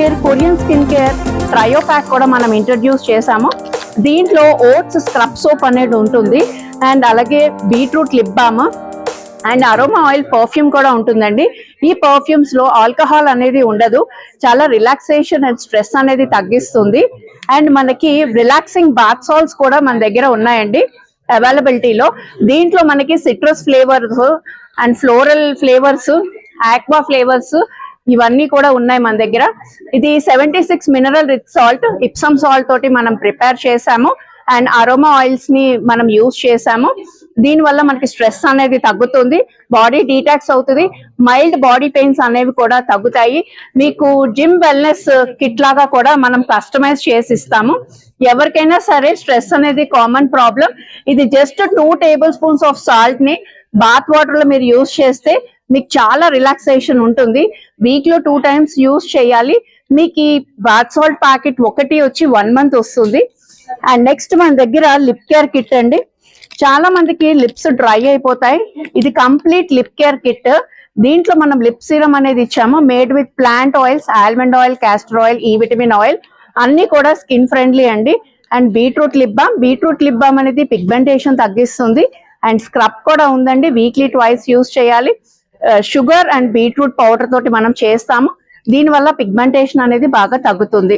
Care Korean skin care trio pack కూడా మనం introduce చేసాము. దీంట్లో ఓట్స్ స్క్రబ్ సోప్ అనేది ఉంటుంది, అండ్ అలాగే beetroot lip balm and aroma oil perfume కూడా ఉంటుందండి. ఈ పర్ఫ్యూమ్స్ లో ఆల్కహాల్ అనేది ఉండదు, చాలా రిలాక్సేషన్ అండ్ స్ట్రెస్ అనేది తగ్గిస్తుంది. అండ్ మనకి రిలాక్సింగ్ బాత్ సాల్ట్స్ కూడా మన దగ్గర ఉన్నాయండి అవైలబిలిటీలో. దీంట్లో మనకి citrus flavours and floral flavours, aqua flavours ఇవన్నీ కూడా ఉన్నాయి మన దగ్గర. ఇది 76 mineral rich salt, Epsom salt తోటి మనం ప్రిపేర్ చేసాము అండ్ అరోమా ఆయిల్స్ ని మనం యూజ్ చేసాము. దీని వల్ల మనకి స్ట్రెస్ అనేది తగ్గుతుంది, బాడీ డీటాక్స్ అవుతుంది, మైల్డ్ బాడీ పెయిన్స్ అనేవి కూడా తగ్గుతాయి. మీకు జిమ్ వెల్నెస్ కిట్ లాగా కూడా మనం కస్టమైజ్ చేసి ఇస్తాము. ఎవరికైనా సరే స్ట్రెస్ అనేది కామన్ ప్రాబ్లం. ఇది just 2 table spoons of salt ని బాత్ వాటర్ లో మీరు యూజ్ చేస్తే మీకు చాలా రిలాక్సేషన్ ఉంటుంది. వీక్ లో 2 టైమ్స్ యూజ్ చేయాలి. మీకు ఈ బాత్ సాల్ట్ ప్యాకెట్ ఒకటి వచ్చి 1 మంత్ వస్తుంది. అండ్ నెక్స్ట్ మన దగ్గర లిప్ కేర్ కిట్ అండి. చాలా మందికి లిప్స్ డ్రై అయిపోతాయి. ఇది కంప్లీట్ లిప్ కేర్ కిట్. దీంట్లో మనం లిప్ సీరం అనేది ఇచ్చాము, made with plant oils, almond oil, castor oil, ఈ విటమిన్ ఆయిల్ అన్ని కూడా స్కిన్ ఫ్రెండ్లీ అండి. అండ్ బీట్రూట్ లిప్ బామ్ అనేది పిగ్మెంటేషన్ తగ్గిస్తుంది. అండ్ స్క్రబ్ కూడా ఉందండి, వీక్లీ 2 యూజ్ చేయాలి. షుగర్ అండ్ బీట్రూట్ పౌడర్ తోటి మనం చేస్తాము. దీనివల్ల పిగ్మెంటేషన్ అనేది బాగా తగ్గుతుంది.